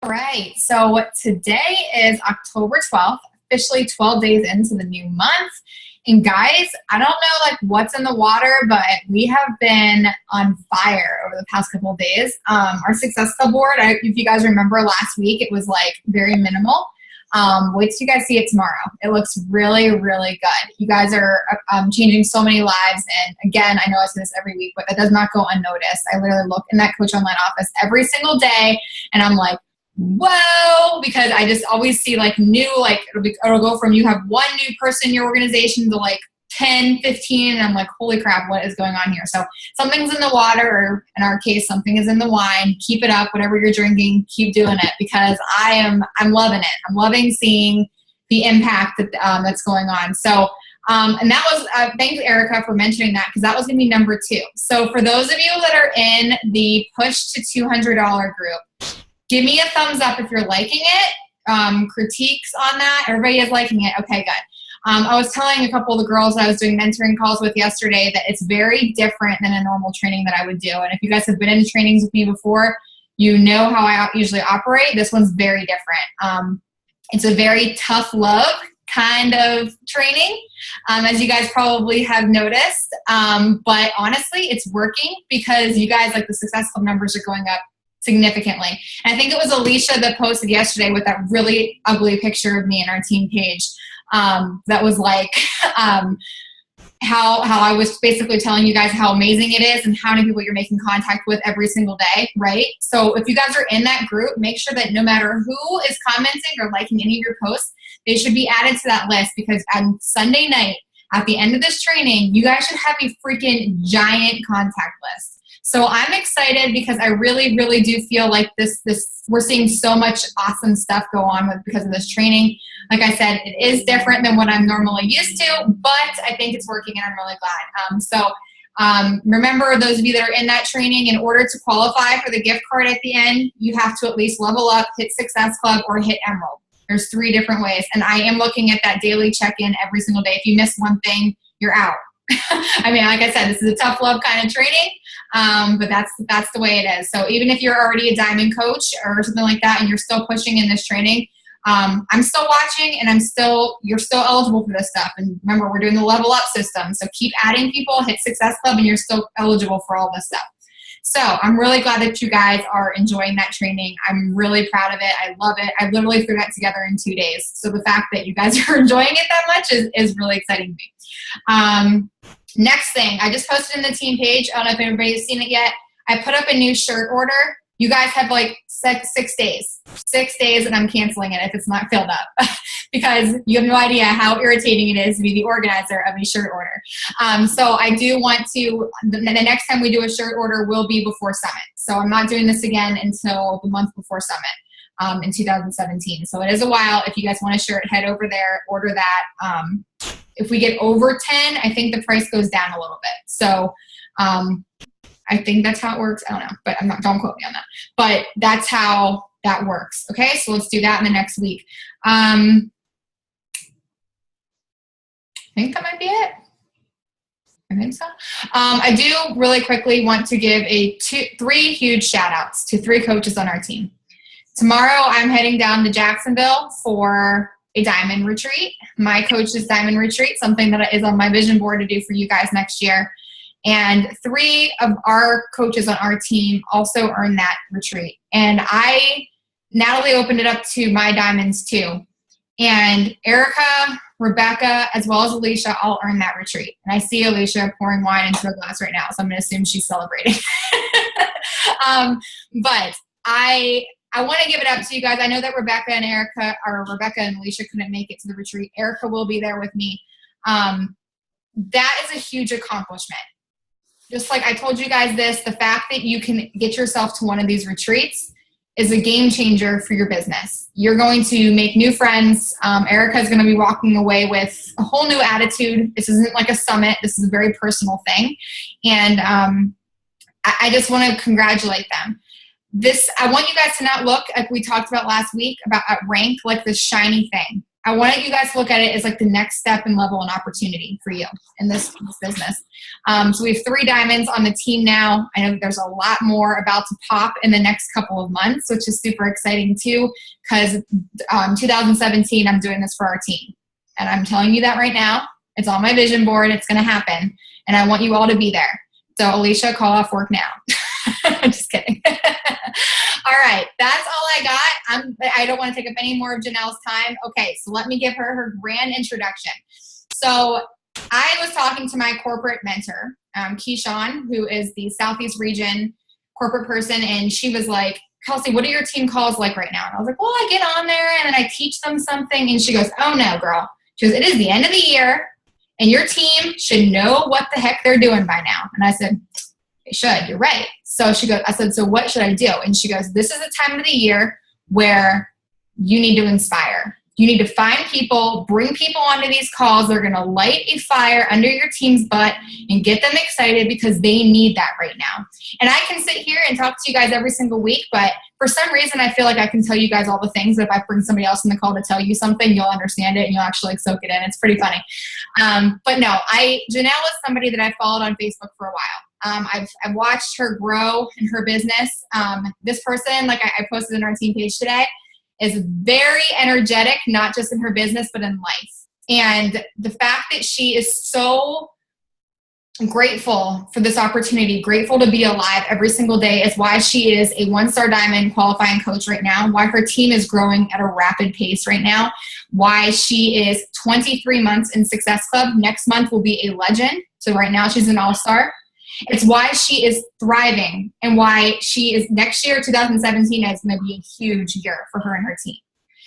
All right, so today is October 12th, officially 12 days into the new month. And guys, I don't know like what's in the water, but we have been on fire over the past couple of days. Our Success Club board, if you guys remember last week, it was like very minimal. Wait till you guys see it tomorrow. It looks really, really good. You guys are changing so many lives. And again, I know I say this every week, but that does not go unnoticed. I literally look in that Coach Online office every single day and I'm like, whoa, because I just always see like new, like it'll go from you have one new person in your organization to like 10, 15, and I'm like, holy crap, what is going on here? So something's in the water, or in our case, something is in the wine. Keep it up, whatever you're drinking, keep doing it, because I'm loving it. I'm loving seeing the impact that that's going on. So, and that was, thanks Erica for mentioning that, because that was gonna be number 2. So for those of you that are in the push to $200 group, give me a thumbs up if you're liking it. Critiques on that. Everybody is liking it. Okay, good. I was telling a couple of the girls I was doing mentoring calls with yesterday that it's very different than a normal training that I would do. And if you guys have been in trainings with me before, you know how I usually operate. This one's very different. It's a very tough love kind of training, as you guys probably have noticed. But honestly, it's working because you guys, like the Success Club numbers are going up significantly. And I think it was Alicia that posted yesterday with that really ugly picture of me in our team page. That was like how I was basically telling you guys how amazing it is and how many people you're making contact with every single day, right? So if you guys are in that group, make sure that no matter who is commenting or liking any of your posts, they should be added to that list, because on Sunday night, at the end of this training, you guys should have a freaking giant contact list. So I'm excited because I really, really do feel like we're seeing so much awesome stuff go on because of this training. Like I said, it is different than what I'm normally used to, but I think it's working and I'm really glad. Remember, those of you that are in that training, in order to qualify for the gift card at the end, you have to at least level up, hit Success Club, or hit Emerald. There's 3 different ways. And I am looking at that daily check-in every single day. If you miss one thing, you're out. I mean, like I said, this is a tough love kind of training, but that's the way it is. So even if you're already a diamond coach or something like that and you're still pushing in this training, I'm still watching and you're still eligible for this stuff. And remember, we're doing the level up system. So keep adding people, hit Success Club, and you're still eligible for all this stuff. So I'm really glad that you guys are enjoying that training. I'm really proud of it. I love it. I literally threw that together in 2 days. So the fact that you guys are enjoying it that much is really exciting to me. Next thing, I just posted in the team page. I don't know if anybody's seen it yet. I put up a new shirt order. You guys have like 6 days. 6 days and I'm canceling it if it's not filled up because you have no idea how irritating it is to be the organizer of a shirt order. So I do want to, the next time we do a shirt order will be before Summit. So I'm not doing this again until the month before Summit in 2017. So it is a while. If you guys want a shirt, head over there, order that. If we get over 10, I think the price goes down a little bit. So I think that's how it works. I don't know, but don't quote me on that. But that's how that works. Okay, so let's do that in the next week. I think that might be it. I think so. I do really quickly want to give 3 huge shout outs to 3 coaches on our team. Tomorrow I'm heading down to Jacksonville for a diamond retreat. My coach's diamond retreat, something that is on my vision board to do for you guys next year. And 3 of our coaches on our team also earned that retreat. And Natalie opened it up to my diamonds too. And Erica, Rebecca, as well as Alicia all earned that retreat. And I see Alicia pouring wine into a glass right now, so I'm going to assume she's celebrating. But I want to give it up to you guys. I know that Rebecca and Alicia couldn't make it to the retreat. Erica will be there with me. That is a huge accomplishment. Just like I told you guys the fact that you can get yourself to one of these retreats is a game changer for your business. You're going to make new friends. Erica is going to be walking away with a whole new attitude. This isn't like a summit. This is a very personal thing. And I just want to congratulate them. I want you guys to not look, like we talked about last week, about at rank, like this shiny thing. I want you guys to look at it as like the next step and level and opportunity for you in this business. So we have 3 diamonds on the team now. I know that there's a lot more about to pop in the next couple of months, which is super exciting too, because 2017, I'm doing this for our team. And I'm telling you that right now. It's on my vision board. It's going to happen. And I want you all to be there. So Alicia, call off work now. I'm just kidding. All right, that's all I got. I don't want to take up any more of Jinelle's time. Okay, so let me give her grand introduction. So I was talking to my corporate mentor, Keyshawn, who is the Southeast region corporate person, and she was like, Kelsey, what are your team calls like right now? And I was like, well, I get on there and then I teach them something. And she goes, oh no, girl. She goes, it is the end of the year and your team should know what the heck they're doing by now. And I said, they should, you're right. So she goes, I said, so what should I do? And she goes, this is the time of the year where you need to inspire. You need to find people, bring people onto these calls. They're going to light a fire under your team's butt and get them excited because they need that right now. And I can sit here and talk to you guys every single week, but for some reason, I feel like I can tell you guys all the things. But if I bring somebody else in the call to tell you something, you'll understand it and you'll actually like soak it in. It's pretty funny. But no, Jinelle is somebody that I followed on Facebook for a while. I've watched her grow in her business. This person, like I posted in our team page today, is very energetic, not just in her business, but in life. And the fact that she is so grateful for this opportunity, grateful to be alive every single day is why she is a 1-star diamond qualifying coach right now, why her team is growing at a rapid pace right now, why she is 23 months in Success Club. Next month will be a legend. So right now she's an all-star. It's why she is thriving and why she is next year, 2017, is going to be a huge year for her and her team.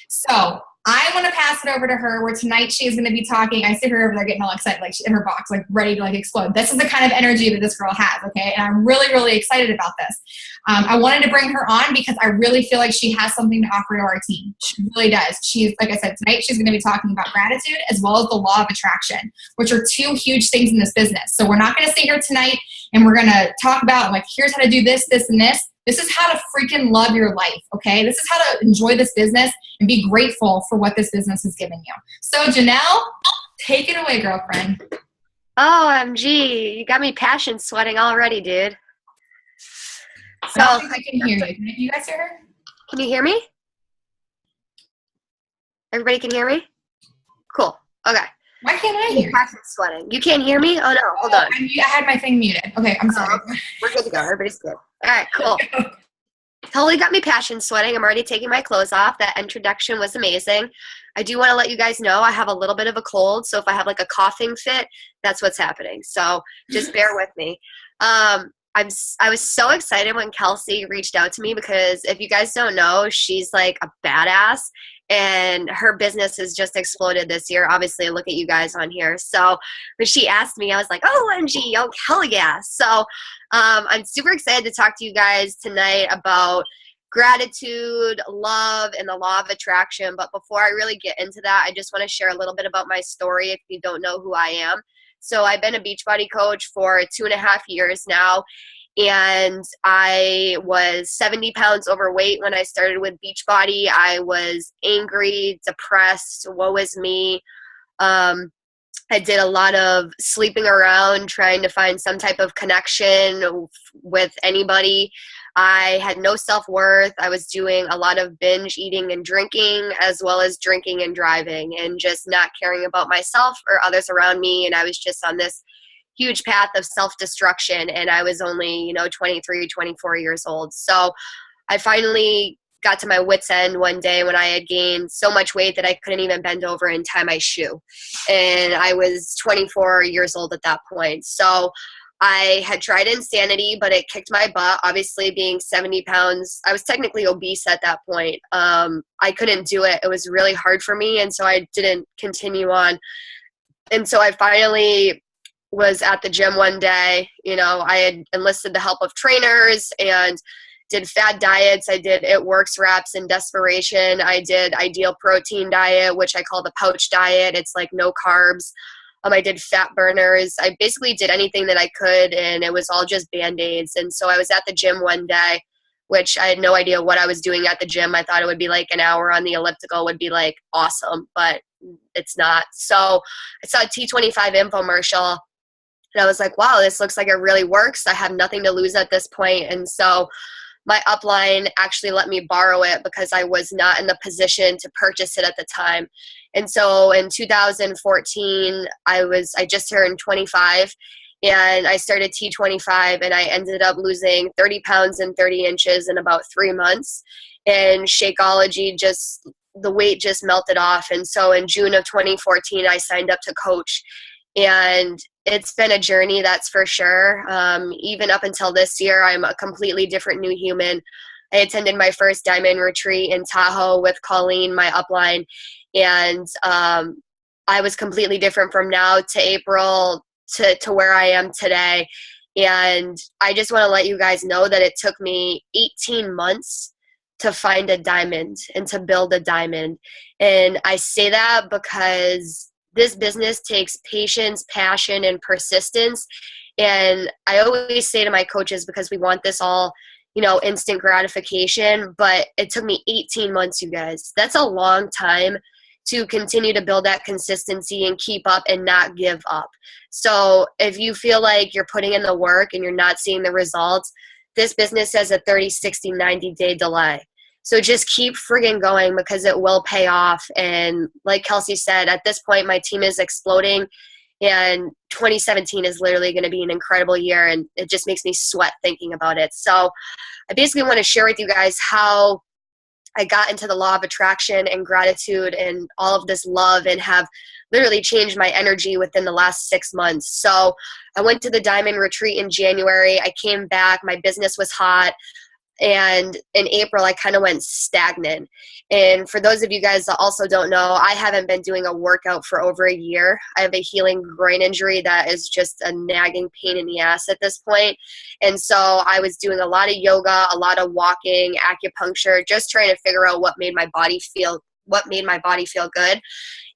So I want to pass it over to her where tonight she is going to be talking. I see her over there getting all excited, like she's in her box, like ready to like explode. This is the kind of energy that this girl has. Okay. And I'm really, really excited about this. I wanted to bring her on because I really feel like she has something to offer to our team. She really does. She's, like I said, tonight she's going to be talking about gratitude as well as the law of attraction, which are 2 huge things in this business. So we're not going to sit here tonight and we're going to talk about like, here's how to do this, this, and this. This is how to freaking love your life, okay? This is how to enjoy this business and be grateful for what this business is giving you. So, Jinelle, take it away, girlfriend. OMG, you got me passion sweating already, dude. So I don't think I can hear you. Can you guys hear her? Can you hear me? Everybody can hear me? Cool. Okay. Why can't I hear you? Passion sweating. You can't hear me? Oh, no. Hold on. I had my thing muted. Okay, I'm sorry. We're good to go. Everybody's good. All right, cool. Totally got me passion sweating. I'm already taking my clothes off. That introduction was amazing. I do want to let you guys know I have a little bit of a cold, so if I have like a coughing fit, that's what's happening. So just bear with me. I was so excited when Kelsey reached out to me because if you guys don't know, she's like a badass and her business has just exploded this year. Obviously, look at you guys on here. So when she asked me, I was like, oh, OMG, oh, hell yeah. So I'm super excited to talk to you guys tonight about gratitude, love, and the law of attraction. But before I really get into that, I just want to share a little bit about my story if you don't know who I am. So I've been a Beachbody coach for 2.5 years now, and I was 70 pounds overweight when I started with Beachbody. I was angry, depressed, woe is me. I did a lot of sleeping around, trying to find some type of connection with anybody. I had no self-worth. I was doing a lot of binge eating and drinking, as well as drinking and driving, and just not caring about myself or others around me. And I was just on this huge path of self-destruction. And I was only, 23, 24 years old. So I finally got to my wit's end one day when I had gained so much weight that I couldn't even bend over and tie my shoe. And I was 24 years old at that point. So I had tried insanity, but it kicked my butt. Obviously, being 70 pounds, I was technically obese at that point. I couldn't do it. It was really hard for me, and so I didn't continue on. And so I finally was at the gym one day. I had enlisted the help of trainers and did fad diets. I did It Works reps in desperation. I did Ideal Protein diet, which I call the pouch diet. It's like no carbs. I did fat burners. I basically did anything that I could, and it was all just Band-Aids. And so I was at the gym one day, which I had no idea what I was doing at the gym. I thought it would be like an hour on the elliptical would be like awesome, but it's not. So I saw a T25 infomercial and I was like, wow, this looks like it really works. I have nothing to lose at this point. And so my upline actually let me borrow it because I was not in the position to purchase it at the time. And so in 2014, I just turned 25 and I started T25 and I ended up losing 30 pounds and 30 inches in about 3 months. And Shakeology the weight just melted off. And so in June of 2014, I signed up to coach. And it's been a journey, that's for sure. Even up until this year, I'm a completely different new human. I attended my first diamond retreat in Tahoe with Colleen, my upline. And I was completely different from now to April to where I am today. And I just want to let you guys know that it took me 18 months to find a diamond and to build a diamond. And I say that because this business takes patience, passion, and persistence. And I always say to my coaches, because we want this all, instant gratification, but it took me 18 months, you guys. That's a long time to continue to build that consistency and keep up and not give up. So if you feel like you're putting in the work and you're not seeing the results, this business has a 30, 60, 90-day delay. So just keep friggin' going because it will pay off. And like Kelsey said, at this point, my team is exploding. And 2017 is literally going to be an incredible year. And it just makes me sweat thinking about it. So I basically want to share with you guys how I got into the law of attraction and gratitude and all of this love and have literally changed my energy within the last 6 months. So I went to the Diamond Retreat in January. I came back. My business was hot. And in April, I kind of went stagnant. And for those of you guys that also don't know, I haven't been doing a workout for over a year. I have a healing groin injury that is just a nagging pain in the ass at this point. And so I was doing a lot of yoga, a lot of walking, acupuncture, just trying to figure out what made my body feel good.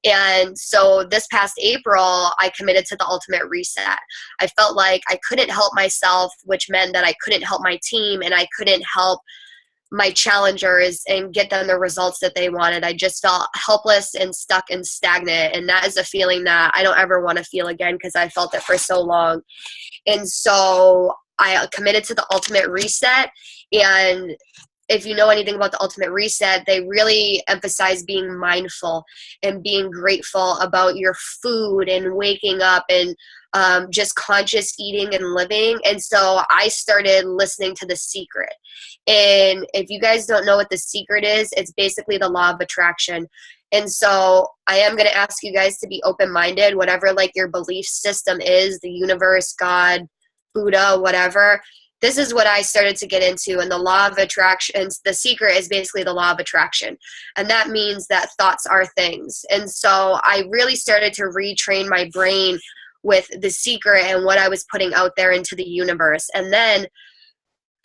And so this past April, I committed to the ultimate reset. I felt like I couldn't help myself, which meant that I couldn't help my team and I couldn't help my challengers and get them the results that they wanted. I just felt helpless and stuck and stagnant. And that is a feeling that I don't ever want to feel again because I felt it for so long. And so I committed to the ultimate reset. And if you know anything about the ultimate reset, they really emphasize being mindful and being grateful about your food and waking up and just conscious eating and living. And so I started listening to The Secret. And if you guys don't know what The Secret is, it's basically the law of attraction. And so I am going to ask you guys to be open-minded, whatever like your belief system is, the universe, God, Buddha, whatever. This is what I started to get into, and the law of attraction, The Secret is basically the law of attraction. And that means that thoughts are things. And so I really started to retrain my brain with The Secret and what I was putting out there into the universe. And then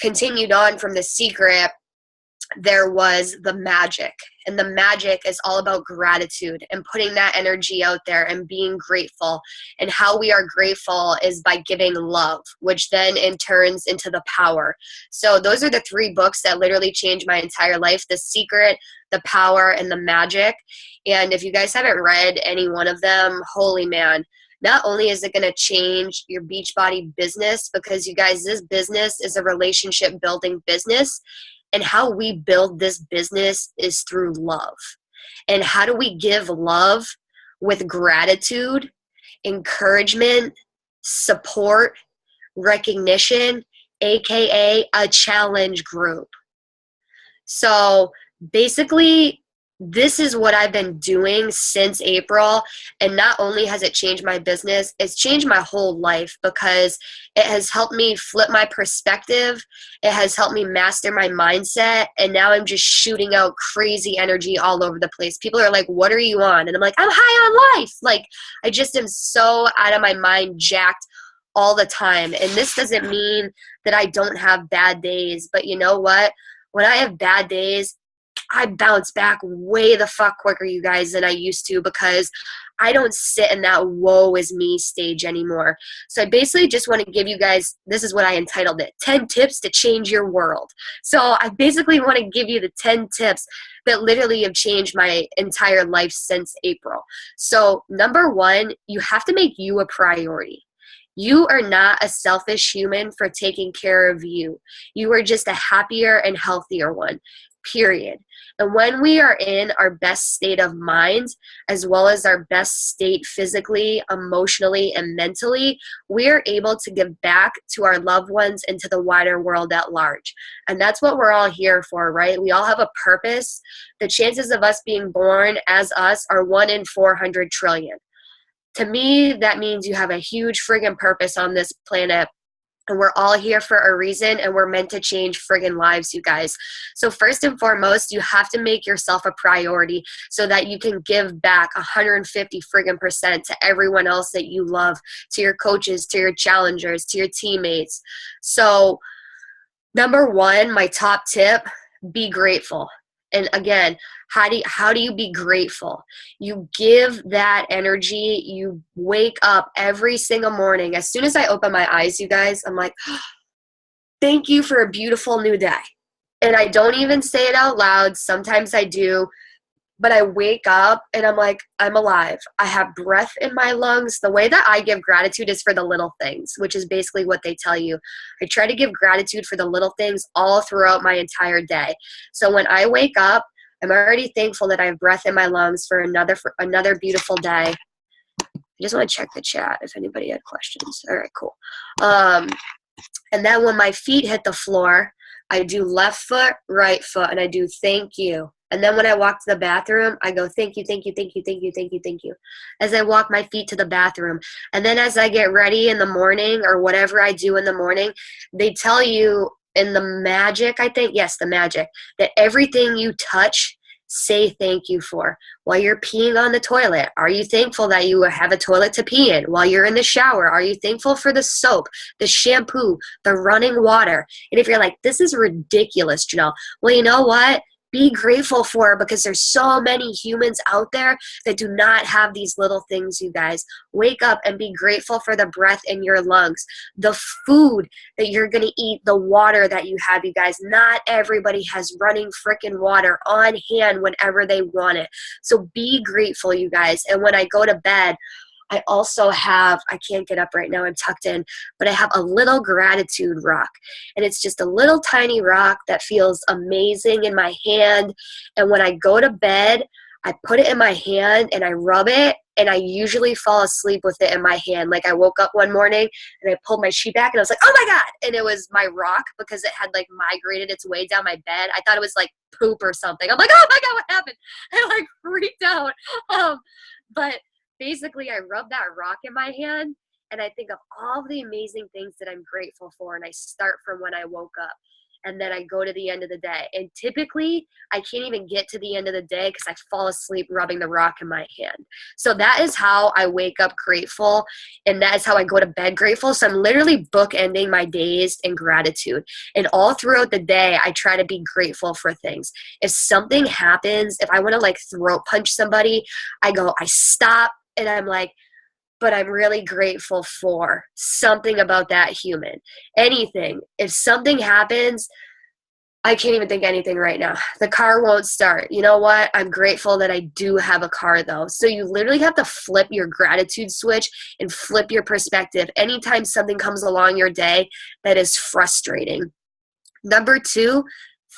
continued on from The Secret, there was the magic. And the magic is all about gratitude and putting that energy out there and being grateful. And how we are grateful is by giving love, which then in turns into the power. So those are the 3 books that literally changed my entire life: The Secret, The Power, and The Magic. And if you guys haven't read any one of them, holy man, not only is it going to change your Beachbody business, because you guys, this business is a relationship building business. And how we build this business is through love. And how do we give love with gratitude, encouragement, support, recognition, aka a challenge group? So basically, this is what I've been doing since April. And not only has it changed my business, it's changed my whole life because it has helped me flip my perspective. It has helped me master my mindset. And now I'm just shooting out crazy energy all over the place. People are like, what are you on? And I'm like, I'm high on life. Like, I just am so out of my mind, jacked all the time. And this doesn't mean that I don't have bad days. But you know what? When I have bad days, I bounce back way the fuck quicker, you guys, than I used to, because I don't sit in that woe is me stage anymore. So I basically just want to give you guys, this is what I entitled it, 10 tips to change your world. So I basically want to give you the 10 tips that literally have changed my entire life since April. So number one, you have to make you a priority. You are not a selfish human for taking care of you. You are just a happier and healthier one, period. And when we are in our best state of mind, as well as our best state physically, emotionally, and mentally, we are able to give back to our loved ones and to the wider world at large. And that's what we're all here for, right? We all have a purpose. The chances of us being born as us are 1 in 400 trillion. To me, that means you have a huge friggin' purpose on this planet. And we're all here for a reason, and we're meant to change friggin' lives, you guys. So first and foremost, you have to make yourself a priority so that you can give back 150 friggin' % to everyone else that you love, to your coaches, to your challengers, to your teammates. So number one, my top tip, be grateful. And again, how do you be grateful? You give that energy. You wake up every single morning. As soon as I open my eyes, you guys, I'm like, thank you for a beautiful new day. And I don't even say it out loud. Sometimes I do. But I wake up and I'm like, I'm alive. I have breath in my lungs. The way that I give gratitude is for the little things, which is basically what they tell you. I try to give gratitude for the little things all throughout my entire day. So when I wake up, I'm already thankful that I have breath in my lungs for another beautiful day. I just want to check the chat if anybody had questions. All right, cool. And then when my feet hit the floor, I do left foot, right foot, and I do thank you. And then when I walk to the bathroom, I go, thank you, thank you, thank you, thank you, thank you, thank you, as I walk my feet to the bathroom. And then as I get ready in the morning or whatever I do in the morning, they tell you in the magic, I think, yes, the magic, that everything you touch, say thank you for. While you're peeing on the toilet, are you thankful that you have a toilet to pee in? While you're in the shower, are you thankful for the soap, the shampoo, the running water? And if you're like, this is ridiculous, Jinelle, well, you know what? Be grateful for it, because there's so many humans out there that do not have these little things, you guys. Wake up and be grateful for the breath in your lungs, the food that you're going to eat, the water that you have, you guys. Not everybody has running frickin' water on hand whenever they want it. So be grateful, you guys. And when I go to bed, I also have, I can't get up right now, I'm tucked in, but I have a little gratitude rock. And it's just a little tiny rock that feels amazing in my hand. And when I go to bed, I put it in my hand and I rub it, and I usually fall asleep with it in my hand. Like I woke up one morning and I pulled my sheet back and I was like, oh my God. And it was my rock, because it had like migrated its way down my bed. I thought it was like poop or something. I'm like, oh my God, what happened? I like freaked out. But basically, I rub that rock in my hand and I think of all the amazing things that I'm grateful for. And I start from when I woke up, and then I go to the end of the day. And typically, I can't even get to the end of the day because I fall asleep rubbing the rock in my hand. So that is how I wake up grateful, and that is how I go to bed grateful. So I'm literally bookending my days in gratitude. And all throughout the day, I try to be grateful for things. If something happens, if I want to like throat punch somebody, I stop. And I'm like, but I'm really grateful for something about that human. Anything. If something happens, I can't even think anything right now. The car won't start. You know what? I'm grateful that I do have a car, though. So you literally have to flip your gratitude switch and flip your perspective anytime something comes along your day that is frustrating. Number two,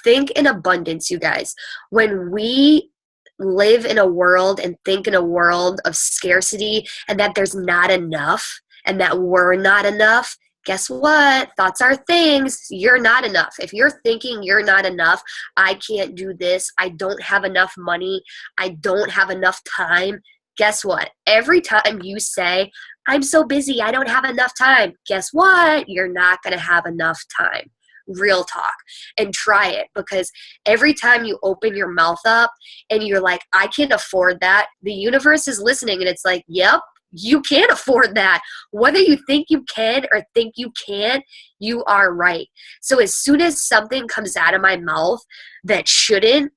think in abundance, you guys. When we live in a world and think in a world of scarcity and that there's not enough and that we're not enough, guess what? Thoughts are things. You're not enough. If you're thinking you're not enough, I can't do this, I don't have enough money, I don't have enough time, guess what? Every time you say, I'm so busy, I don't have enough time, guess what? You're not going to have enough time. Real talk. And try it, because every time you open your mouth up and you're like, I can't afford that, the universe is listening and it's like, yep, you can afford that. Whether you think you can or think you can't, you are right. So as soon as something comes out of my mouth that shouldn't,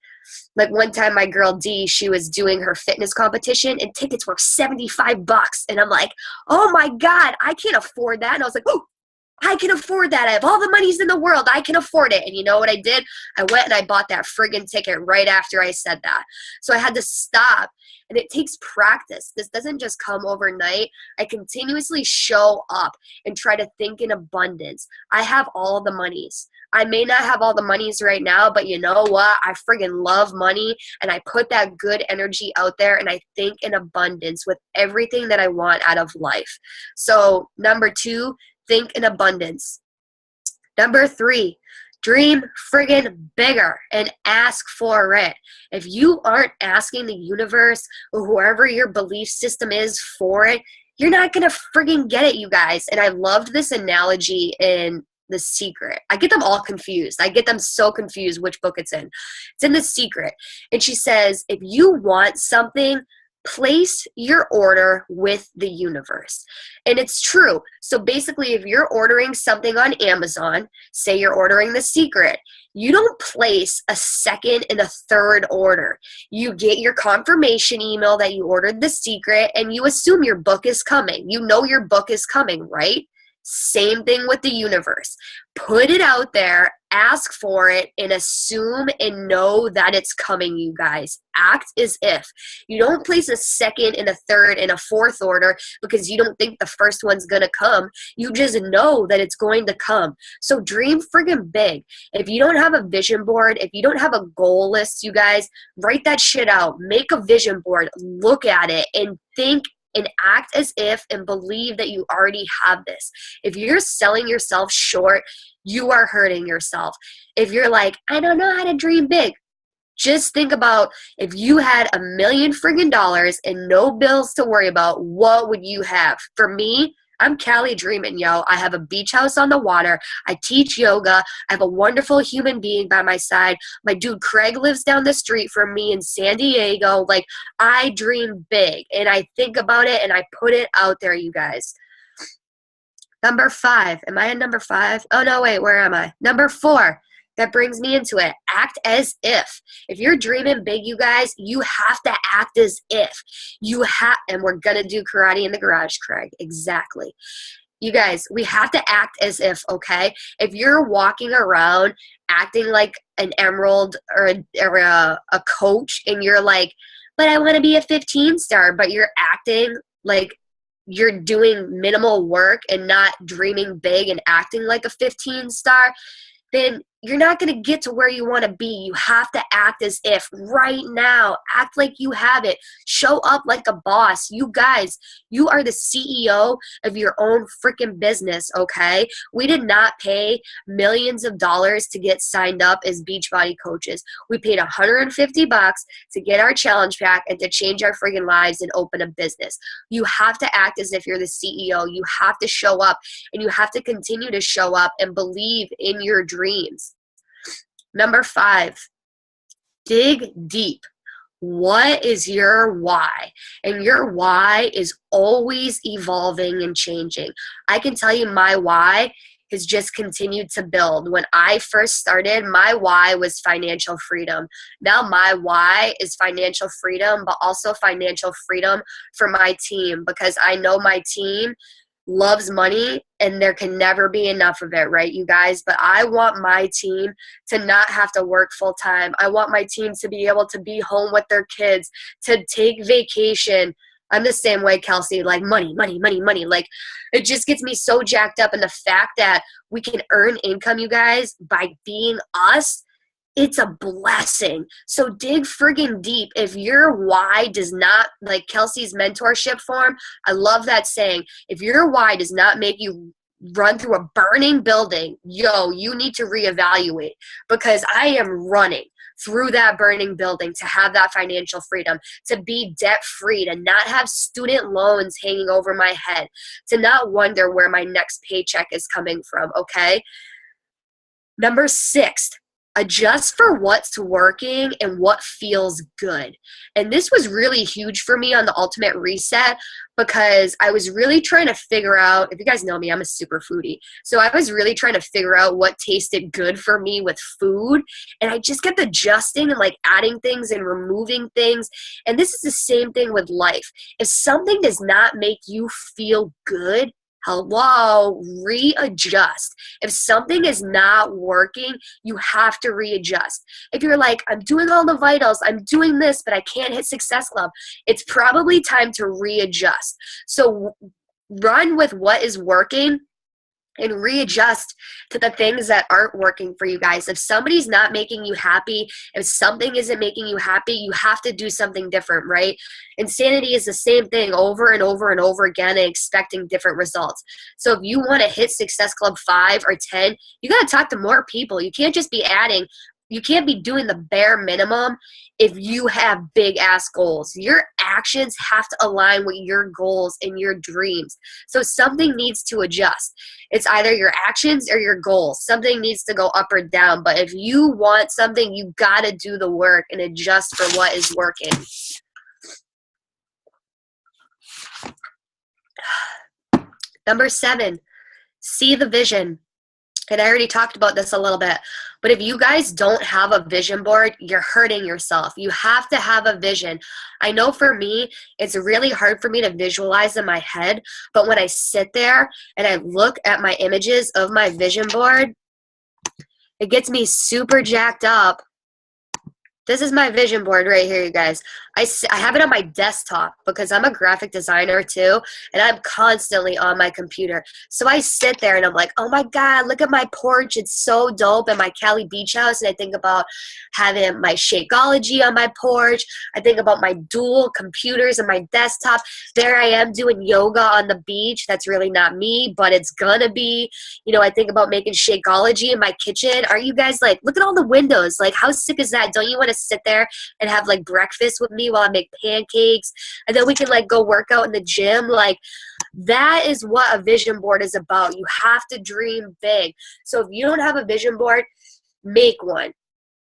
Like one time my girl D, she was doing her fitness competition and tickets were $75. And I'm like, oh my God, I can't afford that. And I was like, oh, I can afford that. I have all the monies in the world. I can afford it. And you know what I did? I went and I bought that friggin' ticket right after I said that. So I had to stop. And it takes practice. This doesn't just come overnight. I continuously show up and try to think in abundance. I have all the monies. I may not have all the monies right now, but you know what? I friggin' love money, and I put that good energy out there, and I think in abundance with everything that I want out of life. So number 2, think in abundance. Number 3, dream friggin' bigger and ask for it. If you aren't asking the universe or whoever your belief system is for it, you're not gonna friggin' get it, you guys. And I loved this analogy in The Secret. I get them all confused. I get them so confused which book it's in. It's in The Secret. And she says, if you want something, place your order with the universe. And it's true. So basically, if you're ordering something on Amazon, say you're ordering The Secret, you don't place a second and a third order. You get your confirmation email that you ordered The Secret, and you assume your book is coming. You know your book is coming, right? Same thing with the universe. Put it out there, ask for it, and assume and know that it's coming, you guys. Act as if. You don't place a second and a third and a fourth order because you don't think the first one's going to come. You just know that it's going to come. So dream friggin' big. If you don't have a vision board, if you don't have a goal list, you guys, write that shit out. Make a vision board. Look at it and think and act as if and believe that you already have this. If you're selling yourself short, you are hurting yourself. If you're like, I don't know how to dream big, just think about if you had $1 million friggin' dollars and no bills to worry about, what would you have? For me, I'm Cali dreaming, yo. I have a beach house on the water. I teach yoga. I have a wonderful human being by my side. My dude Craig lives down the street from me in San Diego. Like, I dream big, and I think about it, and I put it out there, you guys. Number 5. Am I in number 5? Oh, no, wait. Where am I? Number 4. That brings me into it. Act as if. If you're dreaming big, you guys, you have to act as if. You have, and we're going to do karate in the garage, Craig. Exactly. You guys, we have to act as if, okay? If you're walking around acting like an emerald or a coach, and you're like, but I want to be a 15 star, but you're acting like you're doing minimal work and not dreaming big and acting like a 15 star, then you're not going to get to where you want to be. You have to act as if right now. Act like you have it. Show up like a boss. You guys, you are the CEO of your own freaking business, okay? We did not pay millions of dollars to get signed up as Beachbody coaches. We paid $150 to get our challenge pack and to change our freaking lives and open a business. You have to act as if you're the CEO. You have to show up, and you have to continue to show up and believe in your dreams. Number 5, dig deep. What is your why? And your why is always evolving and changing. I can tell you my why has just continued to build. When I first started, my why was financial freedom. Now my why is financial freedom, but also financial freedom for my team, because I know my team loves money and there can never be enough of it, right, you guys? But I want my team to not have to work full time. I want my team to be able to be home with their kids, to take vacation. I'm the same way, Kelsey, like money, money, money, money. Like, it just gets me so jacked up. And the fact that we can earn income, you guys, by being us, it's a blessing. So dig friggin' deep. If your why does not, like Kelsey's mentorship form, I love that saying. If your why does not make you run through a burning building, yo, you need to reevaluate, because I am running through that burning building to have that financial freedom, to be debt free, to not have student loans hanging over my head, to not wonder where my next paycheck is coming from, okay? Number 6, adjust for what's working and what feels good. And this was really huge for me on the Ultimate Reset because I was really trying to figure out, if you guys know me, I'm a super foodie. So I was really trying to figure out what tasted good for me with food. And I just kept adjusting and like adding things and removing things. And this is the same thing with life. If something does not make you feel good, hello, readjust. If something is not working, you have to readjust. If you're like, I'm doing all the vitals, I'm doing this, but I can't hit Success Club, it's probably time to readjust. So run with what is working and readjust to the things that aren't working for you guys. If somebody's not making you happy, if something isn't making you happy, you have to do something different, right? Insanity is the same thing over and over and over again and expecting different results. So if you want to hit Success Club 5 or 10, you got to talk to more people. You can't just be adding. You can't be doing the bare minimum if you have big ass goals. Your actions have to align with your goals and your dreams. So something needs to adjust. It's either your actions or your goals. Something needs to go up or down. But if you want something, you got to do the work and adjust for what is working. Number 7, see the vision. And I already talked about this a little bit, but if you guys don't have a vision board, you're hurting yourself. You have to have a vision. I know for me, it's really hard for me to visualize in my head, but when I sit there and I look at my images of my vision board, it gets me super jacked up. This is my vision board right here, you guys. I have it on my desktop because I'm a graphic designer too, and I'm constantly on my computer. So I sit there and I'm like, oh my God, look at my porch. It's so dope in my Cali beach house. And I think about having my Shakeology on my porch. I think about my dual computers and my desktop. There I am doing yoga on the beach. That's really not me, but it's gonna be. You know, I think about making Shakeology in my kitchen. Are you guys like, look at all the windows. Like, how sick is that? Don't you want to sit there and have like breakfast with me while I make pancakes, and then we can like go work out in the gym? Like, that is what a vision board is about. You have to dream big. So if you don't have a vision board, make one.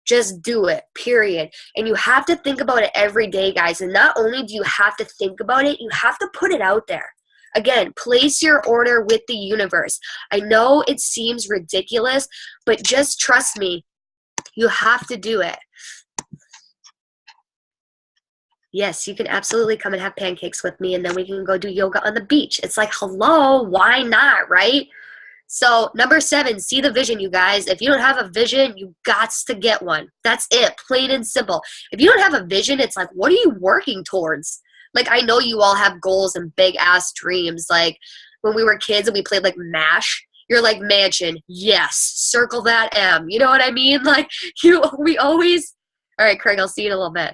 Just do it, period. And you have to think about it every day, guys. And not only do you have to think about it, you have to put it out there. Again, place your order with the universe. I know it seems ridiculous, but just trust me, you have to do it. Yes, you can absolutely come and have pancakes with me, and then we can go do yoga on the beach. It's like, hello, why not, right? So number 7, see the vision, you guys. If you don't have a vision, you got to get one. That's it, plain and simple. If you don't have a vision, it's like, what are you working towards? Like, I know you all have goals and big ass dreams. Like when we were kids and we played like MASH, you're like, mansion, yes, circle that M. You know what I mean? Like, we always, all right, Craig, I'll see you in a little bit.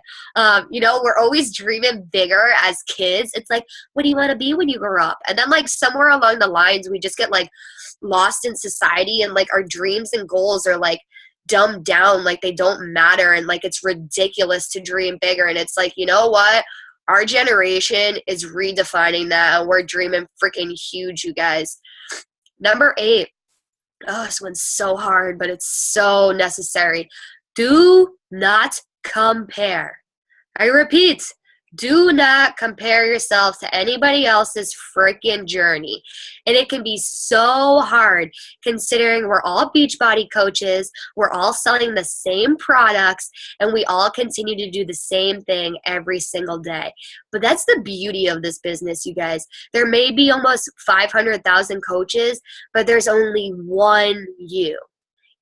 You know, we're always dreaming bigger as kids. It's like, what do you want to be when you grow up? And then like somewhere along the lines, we just get like lost in society, and like our dreams and goals are like dumbed down, like they don't matter, and like it's ridiculous to dream bigger. And it's like, you know what? Our generation is redefining that, and we're dreaming freaking huge, you guys. Number 8. Oh, this one's so hard, but it's so necessary. Do not compare. I repeat, do not compare yourself to anybody else's freaking journey. And it can be so hard considering we're all Beachbody coaches, we're all selling the same products, and we all continue to do the same thing every single day. But that's the beauty of this business, you guys. There may be almost 500,000 coaches, but there's only one you.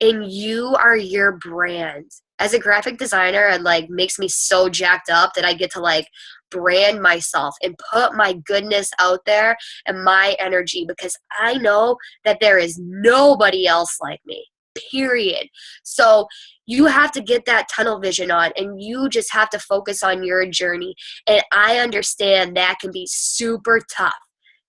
And you are your brand. As a graphic designer, it like makes me so jacked up that I get to like brand myself and put my goodness out there and my energy, because I know that there is nobody else like me, period. So you have to get that tunnel vision on, and you just have to focus on your journey. And I understand that can be super tough,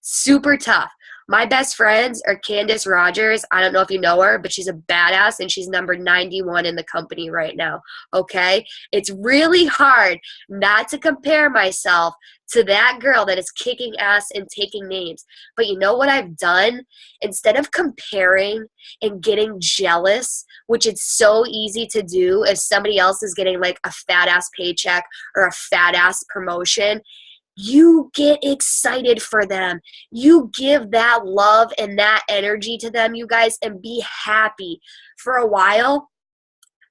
super tough. My best friends are Candace Rogers. I don't know if you know her, but she's a badass and she's number 91 in the company right now. Okay? It's really hard not to compare myself to that girl that is kicking ass and taking names. But you know what I've done? Instead of comparing and getting jealous, which it's so easy to do if somebody else is getting like a fat ass paycheck or a fat ass promotion, you get excited for them. You give that love and that energy to them, you guys, and be happy. For a while,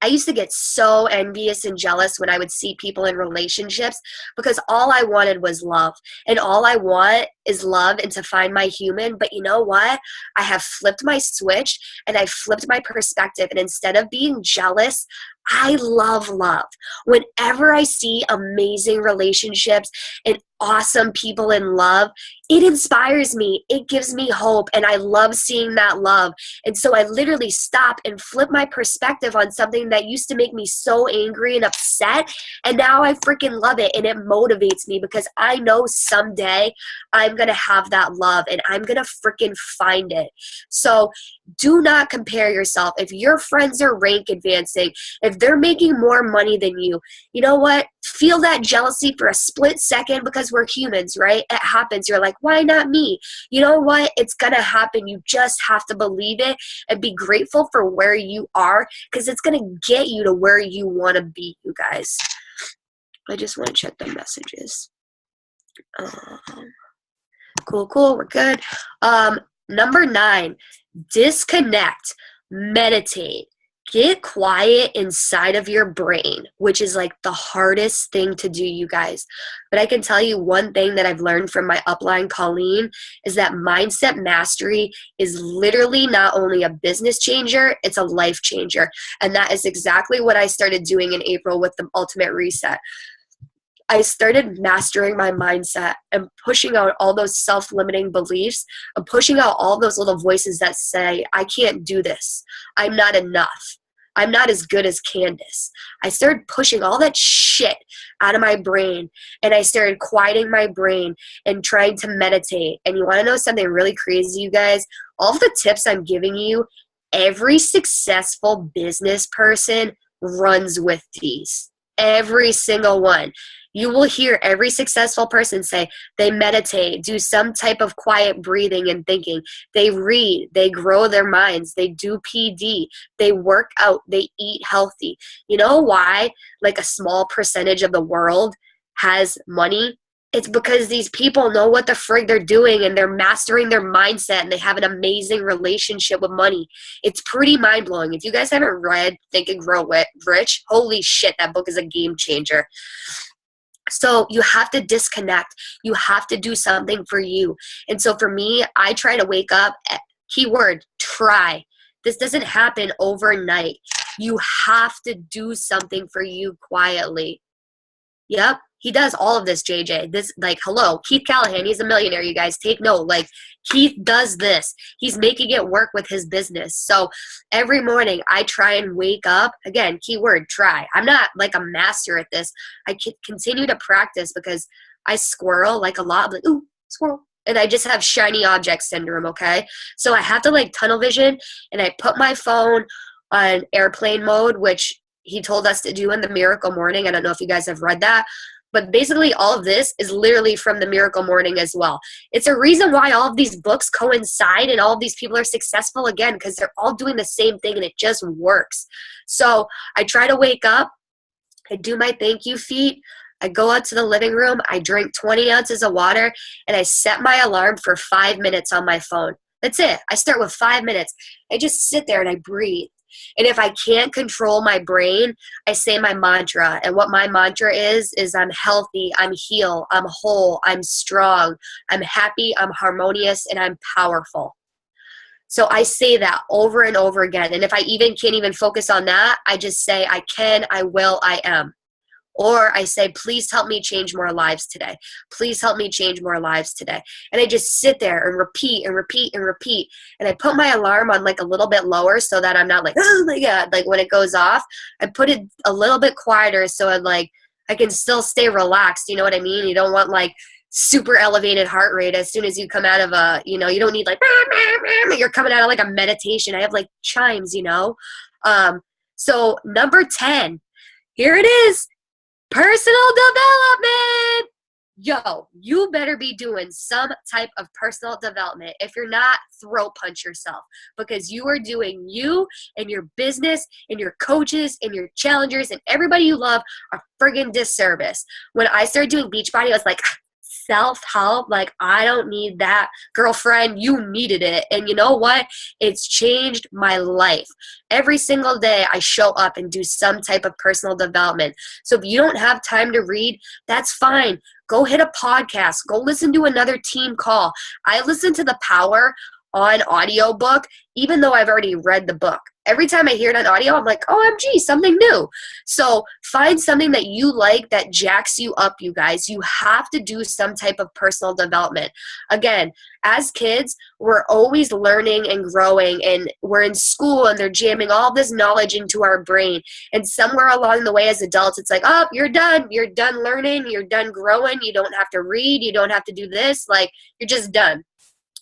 I used to get so envious and jealous when I would see people in relationships because all I wanted was love. And all I want is love and to find my human. But you know what? I have flipped my switch and I flipped my perspective. And instead of being jealous, I love love. Whenever I see amazing relationships and awesome people in love, it inspires me. It gives me hope. And I love seeing that love. And so I literally stop and flip my perspective on something that used to make me so angry and upset. And now I freaking love it. And it motivates me because I know someday I'm going to have that love and I'm going to freaking find it. So do not compare yourself. If your friends are rank advancing, if they're making more money than you, you know what? Feel that jealousy for a split second because we're humans, right? It happens. You're like, why not me? You know what? It's going to happen. You just have to believe it and be grateful for where you are because it's going to get you to where you want to be, you guys. I just want to check the messages. Cool. We're good. Number 9, disconnect, meditate. Get quiet inside of your brain, which is like the hardest thing to do, you guys. But I can tell you one thing that I've learned from my upline, Colleen, is that mindset mastery is literally not only a business changer, it's a life changer. And that is exactly what I started doing in April with the Ultimate Reset. I started mastering my mindset and pushing out all those self-limiting beliefs and pushing out all those little voices that say, I can't do this. I'm not enough. I'm not as good as Candace. I started pushing all that shit out of my brain and I started quieting my brain and trying to meditate. And you want to know something really crazy, you guys? All of the tips I'm giving you, every successful business person runs with these. Every single one. You will hear every successful person say they meditate, do some type of quiet breathing and thinking. They read, they grow their minds, they do PD, they work out, they eat healthy. You know why like a small percentage of the world has money? It's because these people know what the frig they're doing and they're mastering their mindset and they have an amazing relationship with money. It's pretty mind-blowing. If you guys haven't read Think and Grow Rich, holy shit, that book is a game changer. So you have to disconnect. You have to do something for you. And so for me, I try to wake up, keyword, try. This doesn't happen overnight. You have to do something for you quietly. Yep, he does all of this, JJ. This, like, hello, Keith Callahan, he's a millionaire, you guys. Take note. Like, Keith does this. He's making it work with his business. So every morning I try and wake up. Again, keyword, try. I'm not like a master at this. I continue to practice because I squirrel like a lot. I'm like, ooh, squirrel. And I just have shiny object syndrome, okay? So I have to like tunnel vision and I put my phone on airplane mode, which he told us to do in the Miracle Morning. I don't know if you guys have read that, but basically all of this is literally from the Miracle Morning as well. It's a reason why all of these books coincide and all of these people are successful again, because they're all doing the same thing and it just works. So I try to wake up, I do my thank you feet, I go out to the living room, I drink 20 ounces of water, and I set my alarm for 5 minutes on my phone. That's it. I start with 5 minutes. I just sit there and I breathe. And if I can't control my brain, I say my mantra. And what my mantra is I'm healthy, I'm healed, I'm whole, I'm strong, I'm happy, I'm harmonious, and I'm powerful. So I say that over and over again. And if I even can't even focus on that, I just say I can, I will, I am. Or I say, please help me change more lives today. Please help me change more lives today. And I just sit there and repeat and repeat and repeat. And I put my alarm on like a little bit lower so that I'm not like, oh my God, like when it goes off. I put it a little bit quieter so I can still stay relaxed. You know what I mean? You don't want like super elevated heart rate as soon as you come out of a, you know, you don't need like, you're coming out of like a meditation. I have like chimes, you know. So number 10, here it is, personal development. Yo, you better be doing some type of personal development. If you're not, throat punch yourself, because you are doing you and your business and your coaches and your challengers and everybody you love a friggin' disservice. When I started doing Beachbody, I was like, self-help, like, I don't need that. Girlfriend, you needed it. And you know what? It's changed my life. Every single day I show up and do some type of personal development. So if you don't have time to read, that's fine. Go hit a podcast. Go listen to another team call. I listen to The Power on audiobook, even though I've already read the book. Every time I hear it on audio, I'm like, OMG, something new. So find something that you like that jacks you up, you guys. You have to do some type of personal development. Again, as kids, we're always learning and growing, and we're in school and they're jamming all this knowledge into our brain. And somewhere along the way as adults, it's like, oh, you're done. You're done learning. You're done growing. You don't have to read. You don't have to do this. Like, you're just done.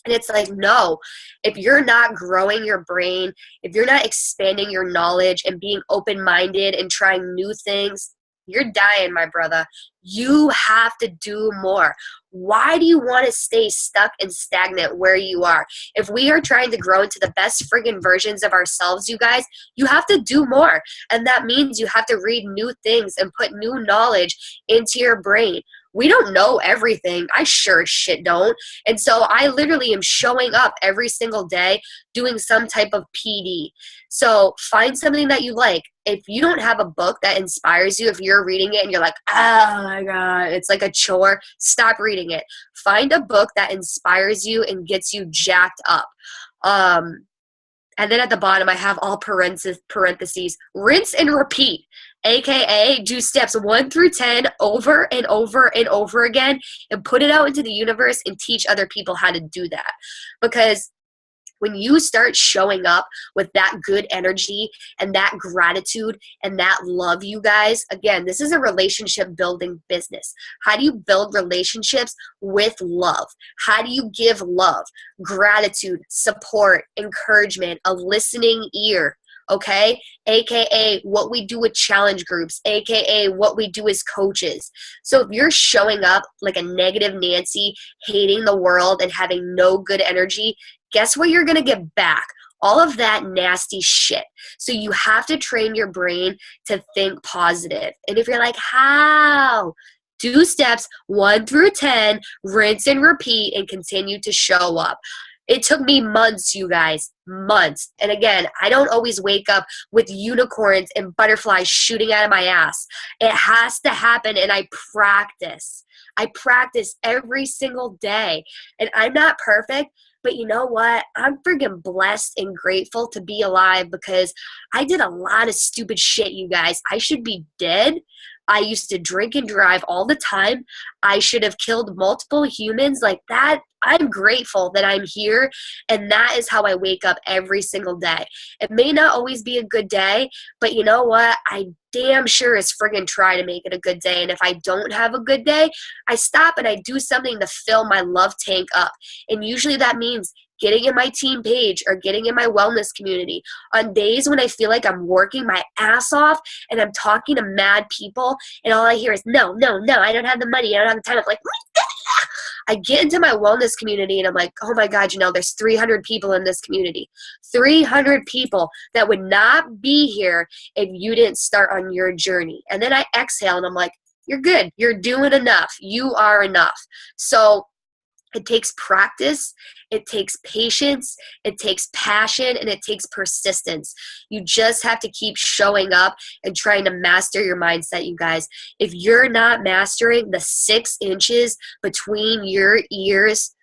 And it's like, no, if you're not growing your brain, if you're not expanding your knowledge and being open-minded and trying new things, you're dying, my brother. You have to do more. Why do you want to stay stuck and stagnant where you are? If we are trying to grow into the best friggin' versions of ourselves, you guys, you have to do more. And that means you have to read new things and put new knowledge into your brain. We don't know everything. I sure as shit don't. And so I literally am showing up every single day doing some type of PD. So find something that you like. If you don't have a book that inspires you, if you're reading it and you're like, oh my God, it's like a chore, stop reading it. Find a book that inspires you and gets you jacked up. And then at the bottom, I have all parentheses, rinse and repeat, AKA do steps 1 through 10 over and over and over again and put it out into the universe and teach other people how to do that. Because when you start showing up with that good energy and that gratitude and that love, you guys, again, this is a relationship building business. How do you build relationships with love? How do you give love, gratitude, support, encouragement, a listening ear? Okay, AKA what we do with challenge groups, AKA what we do as coaches. So if you're showing up like a negative Nancy, hating the world and having no good energy, guess what you're going to get back? All of that nasty shit. So you have to train your brain to think positive. And if you're like, how? Do steps 1 through 10, rinse and repeat, and continue to show up. It took me months, you guys, months. And again, I don't always wake up with unicorns and butterflies shooting out of my ass. It has to happen, and I practice. I practice every single day. And I'm not perfect, but you know what? I'm friggin' blessed and grateful to be alive, because I did a lot of stupid shit, you guys. I should be dead. I used to drink and drive all the time. I should have killed multiple humans like that. I'm grateful that I'm here, and that is how I wake up every single day. It may not always be a good day, but you know what? I damn sure is friggin' try to make it a good day. And if I don't have a good day, I stop and I do something to fill my love tank up. And usually that means getting in my team page or getting in my wellness community. On days when I feel like I'm working my ass off and I'm talking to mad people and all I hear is, no, I don't have the money, I don't have the time. I'm like, I get into my wellness community and I'm like, oh my God, there's 300 people in this community. 300 people that would not be here if you didn't start on your journey. And then I exhale and I'm like, you're good. You're doing enough. You are enough. So it takes practice, it takes patience, it takes passion, and it takes persistence. You just have to keep showing up and trying to master your mindset, you guys. If you're not mastering the 6 inches between your ears,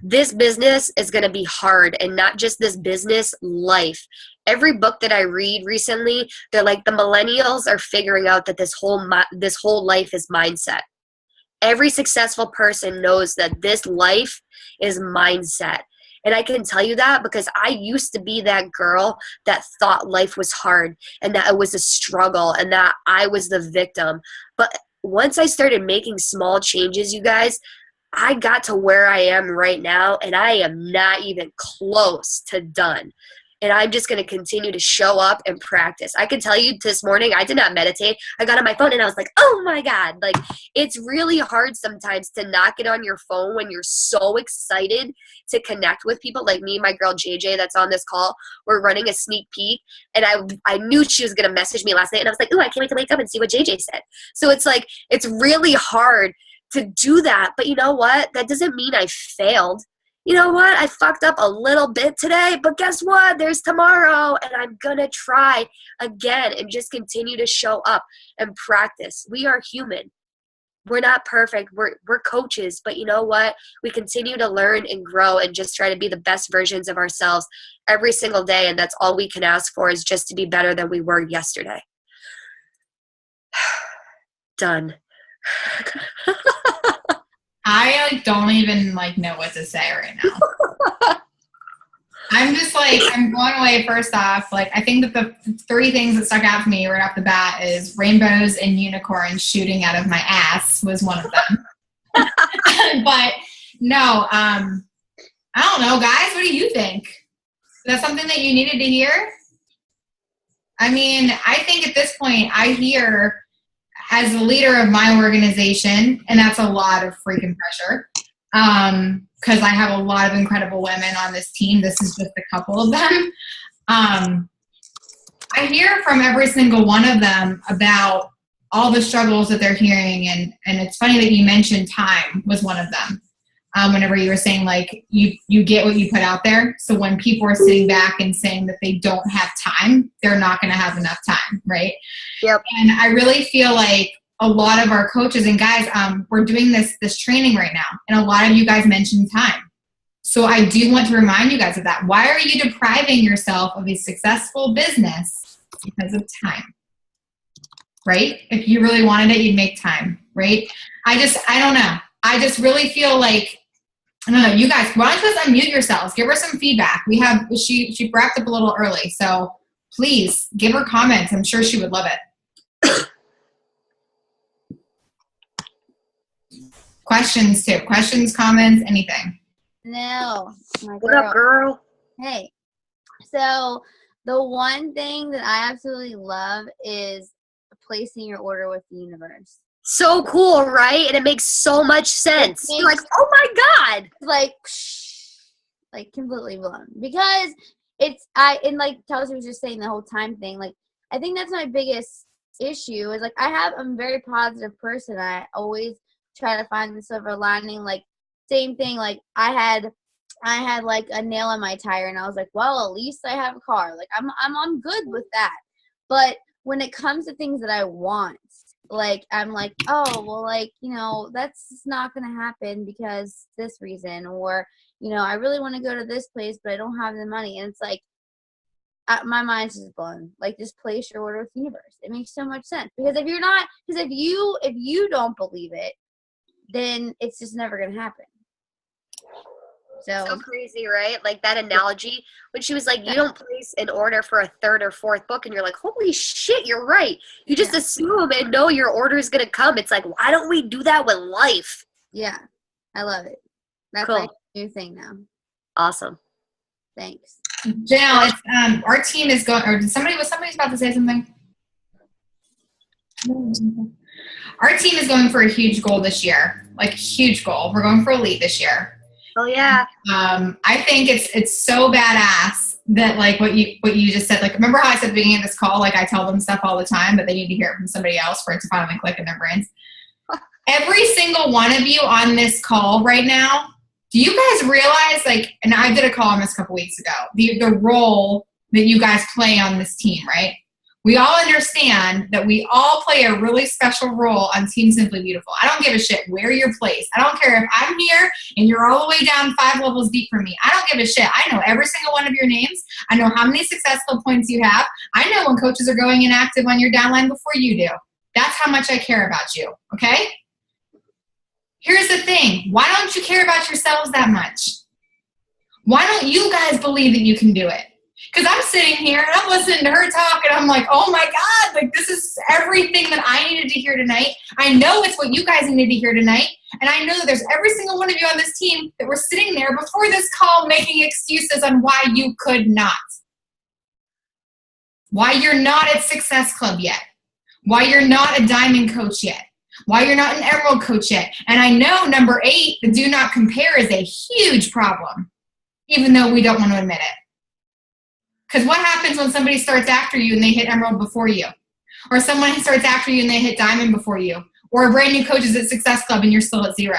this business is going to be hard. And not just this business, life. Every book that I read recently, they're like, the millennials are figuring out that this whole life is mindset. Every successful person knows that this life is mindset. And I can tell you that because I used to be that girl that thought life was hard and that it was a struggle and that I was the victim. But once I started making small changes, you guys, I got to where I am right now, and I am not even close to done. And I'm just going to continue to show up and practice. I can tell you this morning, I did not meditate. I got on my phone and I was like, oh my God. Like, it's really hard sometimes to not get on your phone when you're so excited to connect with people. Like me and my girl JJ that's on this call, we're running a sneak peek. And I knew she was going to message me last night. And I was like, ooh, I can't wait to wake up and see what JJ said. So it's like, it's really hard to do that. But you know what? That doesn't mean I failed. You know what? I fucked up a little bit today, but guess what? There's tomorrow, and I'm going to try again and just continue to show up and practice. We are human. We're not perfect. We're coaches, but you know what? We continue to learn and grow and just try to be the best versions of ourselves every single day, and that's all we can ask for is just to be better than we were yesterday. Done. I don't even know what to say right now. I'm just I'm blown away. First off, I think that the three things that stuck out to me right off the bat is rainbows and unicorns shooting out of my ass was one of them. But no, I don't know, guys. What do you think? Is that something that you needed to hear? I mean, I think at this point I hear, as the leader of my organization, and that's a lot of freaking pressure, because I have a lot of incredible women on this team. This is just a couple of them. I hear from every single one of them about all the struggles that they're hearing, and it's funny that you mentioned time was one of them. Whenever you were saying you get what you put out there. So when people are sitting back and saying that they don't have time, they're not going to have enough time, right? Yep. And I really feel like a lot of our coaches and guys, we're doing this training right now, and a lot of you guys mentioned time. So I do want to remind you guys of that. Why are you depriving yourself of a successful business? Because of time, right? If you really wanted it, you'd make time, right? I don't know. I just really feel I don't know, you guys, why don't you just unmute yourselves? Give her some feedback. She wrapped up a little early, so please give her comments. I'm sure she would love it. Questions too. Questions, comments, anything. No. My girl. What up, girl? Hey. So the one thing that I absolutely love is placing your order with the universe. So cool, right? And it makes so much sense. You're like, oh my God. Completely blown. Because Kelsey was just saying the whole time thing, I think that's my biggest issue is I'm a very positive person. I always try to find the silver lining. Same thing, I had a nail in my tire and I was like, well, at least I have a car. I'm good with that. But when it comes to things that I want, I'm oh, well, that's not going to happen because this reason, or, I really want to go to this place, but I don't have the money. And it's my mind's just blown. Just place your order with the universe. It makes so much sense because if you don't believe it, then it's just never going to happen. So crazy, right? That analogy when she was like, you don't place an order for a third or fourth book, and you're like, holy shit, you're right. You just assume and know your order is going to come. It's why don't we do that with life? Yeah, I love it. That's cool. my new thing now. Awesome. Thanks. Jinelle, it's, our team is going, or somebody's about to say something? Our team is going for a huge goal this year, huge goal. We're going for elite this year. Oh yeah. I think it's so badass that what you just said. Remember how I said at the beginning of this call, I tell them stuff all the time, but they need to hear it from somebody else for it to finally click in their brains. Every single one of you on this call right now, do you guys realize and I did a call on this a couple weeks ago, the role that you guys play on this team, right? We all understand that we all play a really special role on Team Simply Beautiful. I don't give a shit where you're placed. I don't care if I'm here and you're all the way down 5 levels deep from me. I don't give a shit. I know every single one of your names. I know how many successful points you have. I know when coaches are going inactive on your downline before you do. That's how much I care about you, okay? Here's the thing. Why don't you care about yourselves that much? Why don't you guys believe that you can do it? Because I'm sitting here and I'm listening to her talk and I'm like, oh my God, like this is everything that I needed to hear tonight. I know it's what you guys needed to hear tonight. And I know that there's every single one of you on this team that were sitting there before this call making excuses on why you could not. Why you're not at Success Club yet. Why you're not a Diamond coach yet. Why you're not an Emerald coach yet. And I know number 8, the do not compare is a huge problem, even though we don't want to admit it. Because what happens when somebody starts after you and they hit Emerald before you? Or someone starts after you and they hit Diamond before you? Or a brand new coach is at Success Club and you're still at 0?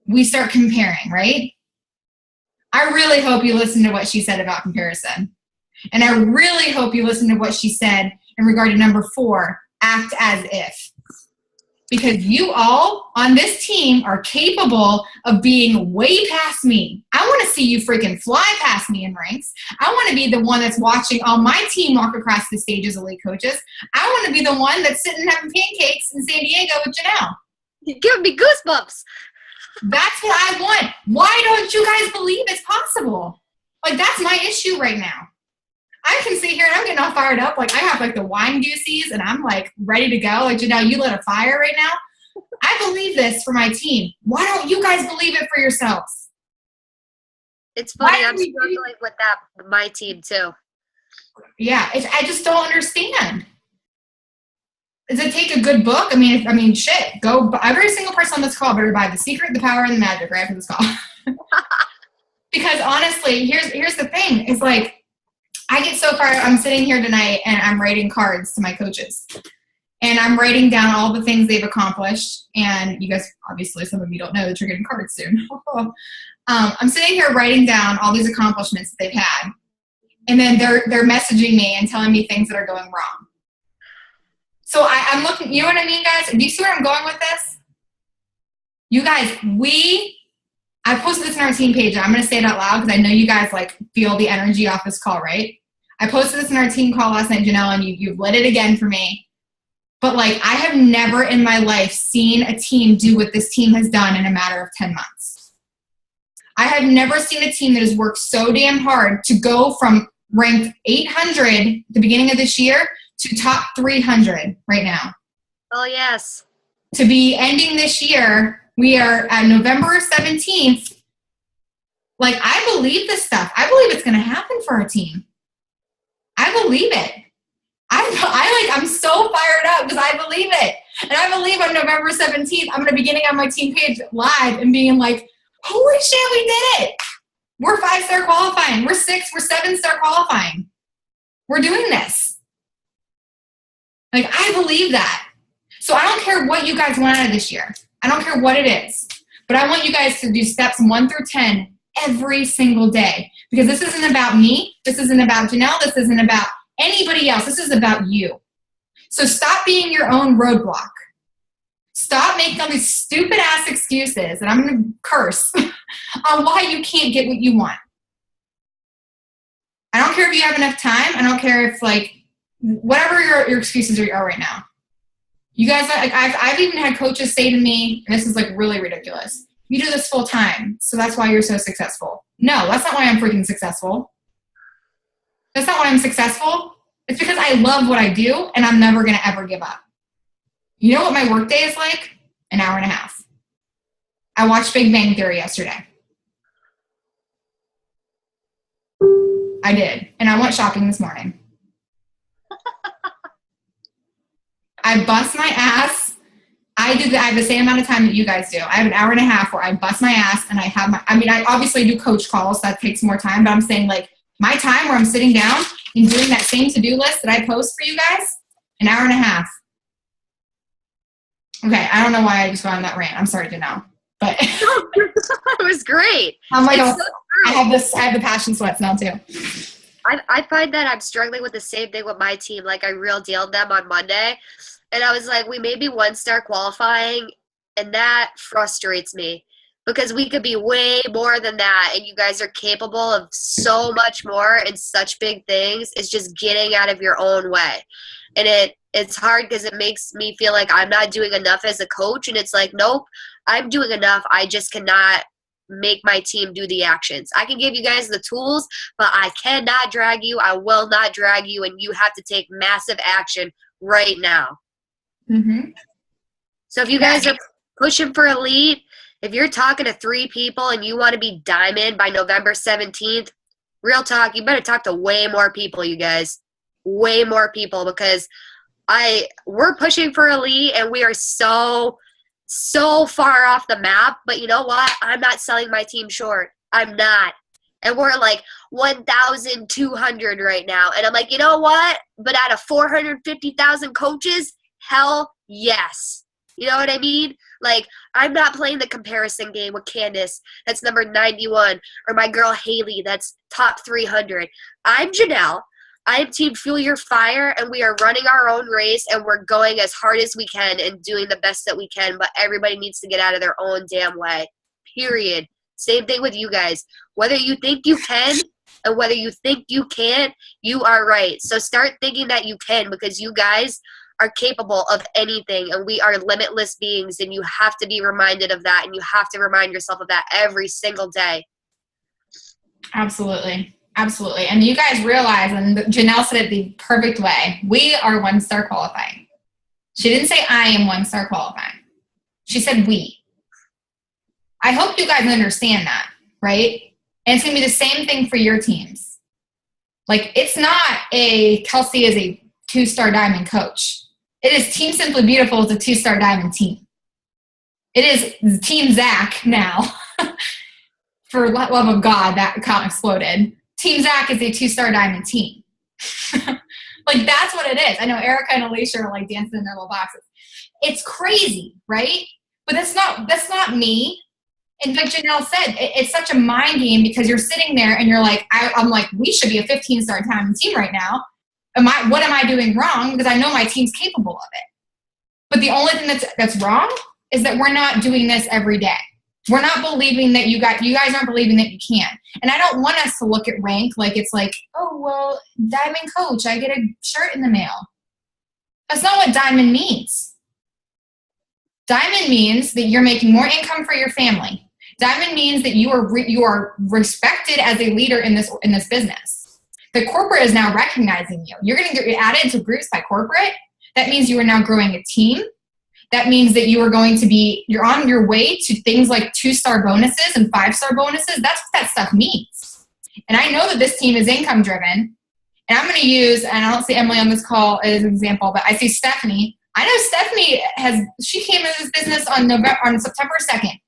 We start comparing, right? I really hope you listen to what she said about comparison. And I really hope you listen to what she said in regard to number 4, act as if. Because you all on this team are capable of being way past me. I want to see you freaking fly past me in ranks. I want to be the one that's watching all my team walk across the stage as elite coaches. I want to be the one that's sitting having pancakes in San Diego with Jinelle. You're giving me goosebumps. That's what I want. Why don't you guys believe it's possible? Like, that's my issue right now. I can sit here and I'm getting all fired up. Like, I have like the wine goosies and I'm like ready to go. Like, Jinelle, you lit a fire right now. I believe this for my team. Why don't you guys believe it for yourselves? It's funny. I'm struggling with that, my team too. Yeah, I just don't understand. Does it take a good book? I mean, shit. Go. Every single person on this call better buy The Secret, The Power, and the Magic right after this call. Because honestly, here's the thing. Is like, I get so far, I'm sitting here tonight and I'm writing cards to my coaches. And I'm writing down all the things they've accomplished. And you guys, obviously, some of you don't know that you're getting cards soon. I'm sitting here writing down all these accomplishments that they've had. And then they're messaging me and telling me things that are going wrong. So I'm looking, you know what I mean, guys? Do you see where I'm going with this? You guys, I posted this in our team page. And I'm going to say it out loud because I know you guys like feel the energy off this call, right? I posted this in our team call last night, Jinelle, and you've lit it again for me. But like, I have never in my life seen a team do what this team has done in a matter of 10 months. I have never seen a team that has worked so damn hard to go from ranked 800 at the beginning of this year to top 300 right now. Oh, yes. To be ending this year, we are at November 17th. Like, I believe this stuff. I believe it's going to happen for our team. I believe it. I'm so fired up because I believe it. And I believe on November 17th, I'm going to be getting on my team page live and being like, holy shit, we did it. We're 5-star qualifying. We're 7-star qualifying. We're doing this. Like, I believe that. So I don't care what you guys want out of this year. I don't care what it is. But I want you guys to do steps 1 through 10 every single day. Because this isn't about me. This isn't about Jinelle. This isn't about anybody else. This is about you. So stop being your own roadblock. Stop making all these stupid ass excuses, and I'm going to curse, on why you can't get what you want. I don't care if you have enough time. I don't care if, like, whatever your excuses are right now. You guys, like, I've even had coaches say to me, and this is, like, really ridiculous, you do this full time, so that's why you're so successful. No, that's not why I'm freaking successful. That's not why I'm successful. It's because I love what I do, and I'm never going to ever give up. You know what my work day is like? An hour and a half. I watched Big Bang Theory yesterday. I did. And I went shopping this morning. I bust my ass. I have the same amount of time that you guys do. I have an hour and a half where I bust my ass and I obviously do coach calls. So that takes more time, but I'm saying, like, my time where I'm sitting down and doing that same to-do list that I post for you guys, an hour and a half. Okay, I don't know why I just went on that rant. I'm sorry to know, but it was great. I'm like, I have the passion sweats now too. I find that I'm struggling with the same thing with my team. Like, I real dealed them on Monday, and I was like, we may be 1-star qualifying, and that frustrates me because we could be way more than that, and you guys are capable of so much more and such big things. It's just getting out of your own way, and it's hard because it makes me feel like I'm not doing enough as a coach, and it's like, nope, I'm doing enough. I just cannot make my team do the actions. I can give you guys the tools, but I cannot drag you. I will not drag you, and you have to take massive action right now. Mm-hmm. So if you guys are pushing for elite, if you're talking to 3 people and you want to be diamond by November 17th, real talk, you better talk to way more people, you guys. Way more people, because we're pushing for elite and we are so far off the map. But you know what? I'm not selling my team short. I'm not. And we're like 1,200 right now. And I'm like, you know what? But out of 450,000 coaches, hell yes. You know what I mean? Like, I'm not playing the comparison game with Candace, that's number 91, or my girl Haley, that's top 300. I'm Jinelle. I'm Team Fuel Your Fire, and we are running our own race, and we're going as hard as we can and doing the best that we can, but everybody needs to get out of their own damn way, period. Same thing with you guys. Whether you think you can and whether you think you can't, you are right. So start thinking that you can, because you guys are capable of anything, and we are limitless beings, and you have to be reminded of that, and you have to remind yourself of that every single day. Absolutely. Absolutely. And you guys realize, and Jinelle said it the perfect way, we are 1-star qualifying. She didn't say I am 1-star qualifying. She said we. I hope you guys understand that, right? And it's going to be the same thing for your teams. Like, it's not Kelsey is a 2-star diamond coach. It is Team Simply Beautiful is a 2-star diamond team. It is Team Zach now. For love of God, that account exploded. Team Zach is a 2-star diamond team. Like, that's what it is. I know Erica and Alicia are like dancing in their little boxes. It's crazy, right? But that's not me. And like Jinelle said, it's such a mind game, because you're sitting there and you're like, I'm like, we should be a 15-star diamond team right now. What am I doing wrong? Because I know my team's capable of it. But the only thing that's wrong is that we're not doing this every day. We're not believing that you guys aren't believing that you can. And I don't want us to look at rank like it's like, oh, well, diamond coach, I get a shirt in the mail. That's not what diamond means. Diamond means that you're making more income for your family. Diamond means that you are respected as a leader in this business. The corporate is now recognizing you. You're going to get added to groups by corporate. That means you are now growing a team. That means that you're on your way to things like 2-star bonuses and 5-star bonuses. That's what that stuff means. And I know that this team is income driven. And I'm going to use, and I don't see Emily on this call as an example, but I see Stephanie. I know Stephanie she came into this business on September 2nd.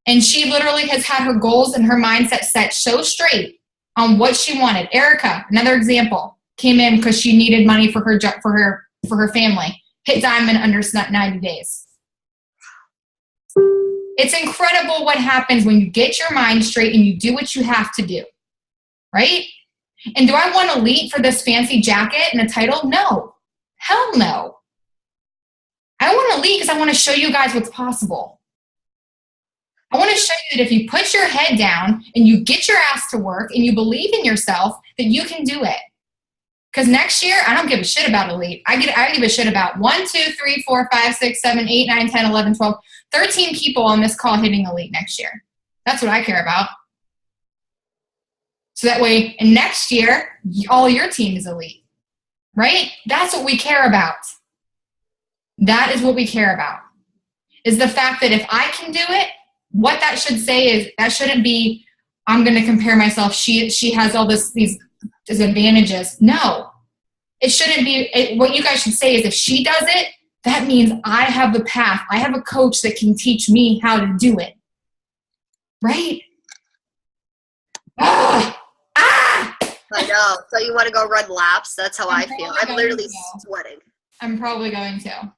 And she literally has had her goals and her mindset set so straight on what she wanted. Erica, another example, came in because she needed money for her family. Hit diamond under 90 days. It's incredible what happens when you get your mind straight and you do what you have to do, right? And do I want to lead for this fancy jacket and a title? No. Hell no. I want to lead because I want to show you guys what's possible. I want to show you that if you put your head down and you get your ass to work and you believe in yourself, that you can do it. Because next year, I don't give a shit about elite. I give a shit about 1, 2, 3, 4, 5, 6, 7, 8, 9, 10, 11, 12, 13 people on this call hitting elite next year. That's what I care about. So that way, in next year, all your team is elite. Right? That's what we care about. That is what we care about. Is the fact that if I can do it, what that should say is, that shouldn't be, I'm going to compare myself. She has all these advantages. No, it shouldn't be. What you guys should say is, if she does it, that means I have the path. I have a coach that can teach me how to do it. Right? I know. So you want to go run laps? That's how I feel. I'm literally sweating. I'm probably going to.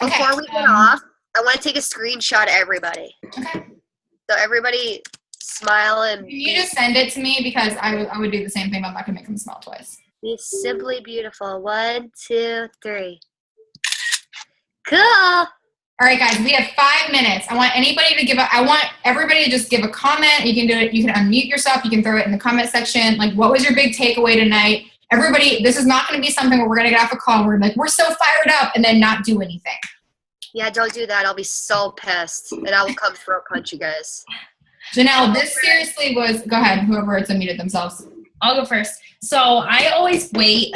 Okay. Before we get off, I want to take a screenshot of everybody. Okay. So everybody smile and... Can you just send it to me? Because I would do the same thing, but I'm not going to make them smile twice. Be simply beautiful. 1, 2, 3. Cool. All right, guys, we have 5 minutes. I want everybody to just give a comment. You can do it. You can unmute yourself. You can throw it in the comment section. Like, what was your big takeaway tonight? Everybody, this is not going to be something where we're going to get off a call and we're like, we're so fired up, and then not do anything. Yeah, don't do that. I'll be so pissed, and I will come throat punch you guys. Janelle, this seriously was, go ahead, whoever it's unmuted themselves. I'll go first. So I always wait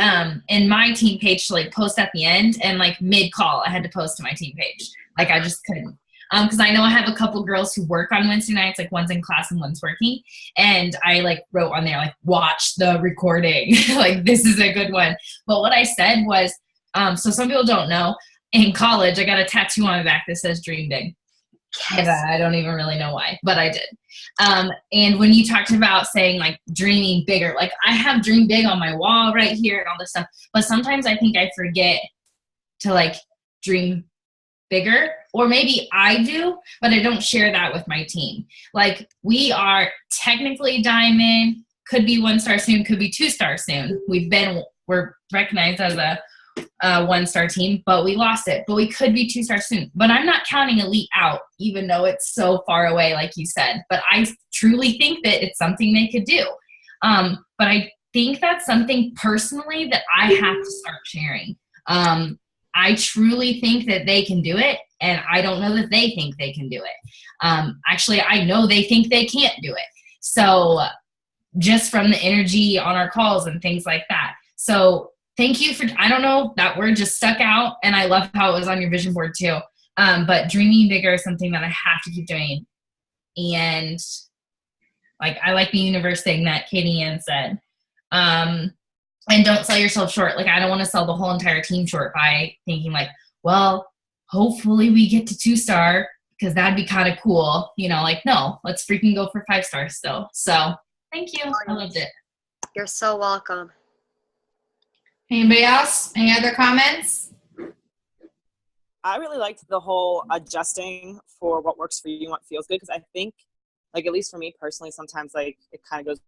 in my team page to like post at the end, and like mid-call I had to post to my team page. Like I just couldn't. Because I know I have a couple girls who work on Wednesday nights, like one's in class and one's working. And I like wrote on there, like, watch the recording. Like, this is a good one. But what I said was, so some people don't know, in college, I got a tattoo on my back that says Dream Big. Yes. I don't even really know why, but I did. And when you talked about saying like dreaming bigger, like I have Dream Big on my wall right here and all this stuff. But sometimes I think I forget to like dream bigger, or maybe I do, but I don't share that with my team. Like we are technically diamond, could be 1-star soon, could be 2-star soon. We're recognized as a 1-star team, but we lost it. But we could be 2-star soon. But I'm not counting elite out, even though it's so far away, like you said. But I truly think that it's something they could do. But I think that's something personally that I have to start sharing. I truly think that they can do it, and I don't know that they think they can do it. Actually, I know they think they can't do it. So just from the energy on our calls and things like that. So thank you for, I don't know, that word just stuck out, and I love how it was on your vision board too. But dreaming bigger is something that I have to keep doing. And like, I like the universe thing that Katie Ann said. And don't sell yourself short. Like, I don't want to sell the whole entire team short by thinking like, well, hopefully we get to 2-star because that'd be kind of cool. You know, like, no, let's freaking go for 5 stars still. So thank you. I loved it. You're so welcome. Anybody else? Any other comments? I really liked the whole adjusting for what works for you and what feels good, because I think, like, at least for me personally, sometimes like it kind of goes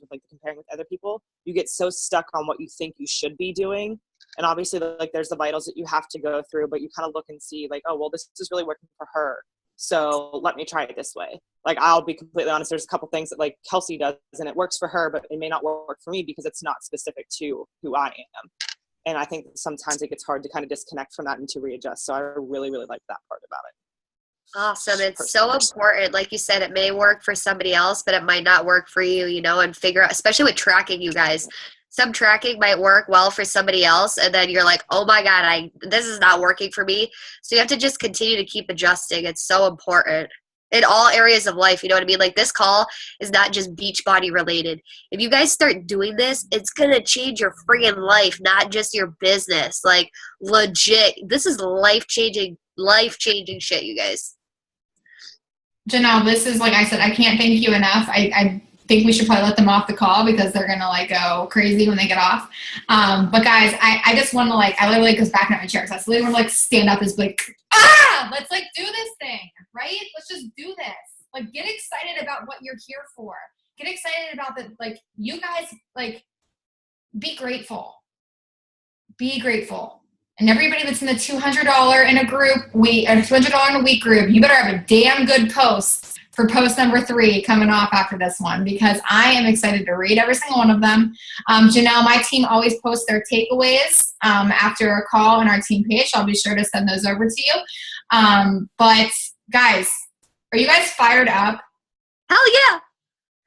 with like comparing with other people. You get so stuck on what you think you should be doing, and obviously like there's the vitals that you have to go through, but you kind of look and see like, oh well, this is really working for her, so let me try it this way. Like, I'll be completely honest, there's a couple things that like Kelsey does and it works for her, but it may not work for me because it's not specific to who I am. And I think sometimes it gets hard to kind of disconnect from that and to readjust. So I really, really like that part about it. Awesome. It's so important. Like you said, it may work for somebody else, but it might not work for you, you know, and figure out, especially with tracking, you guys, some tracking might work well for somebody else. And then you're like, oh my God, this is not working for me. So you have to just continue to keep adjusting. It's so important in all areas of life. You know what I mean? Like, this call is not just Beachbody related. If you guys start doing this, it's going to change your friggin' life, not just your business. Like, legit. This is life-changing shit, you guys. Janelle, this is, like I said, I can't thank you enough. I think we should probably let them off the call because they're going to like go crazy when they get off. But guys, I just want to I literally goes back in my chair. So I literally want to like stand up and like, let's like do this thing, right? Let's just do this. Like, get excited about what you're here for. Get excited about that. Like, you guys, like, be grateful. Be grateful. And everybody that's in the $200 in a group, $200 in a week group, you better have a damn good post for post number 3 coming off after this one, because I am excited to read every single one of them. Janelle, my team always posts their takeaways after a call on our team page. I'll be sure to send those over to you. But guys, are you guys fired up? Hell yeah.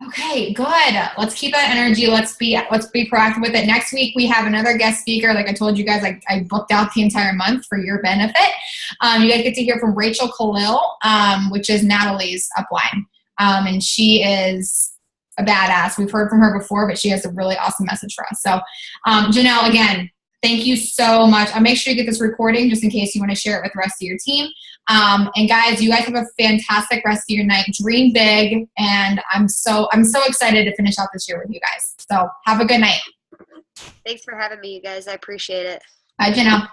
Okay, good. Let's keep that energy. Let's be proactive with it. Next week we have another guest speaker. Like I told you guys, I booked out the entire month for your benefit. You guys get to hear from Rachel Khalil, which is Natalie's upline. And she is a badass. We've heard from her before, but she has a really awesome message for us. So Janelle, again, thank you so much. I'll make sure you get this recording just in case you want to share it with the rest of your team. And guys, you guys have a fantastic rest of your night. Dream big. And I'm so excited to finish out this year with you guys. So have a good night. Thanks for having me, you guys. I appreciate it. Bye, Janelle.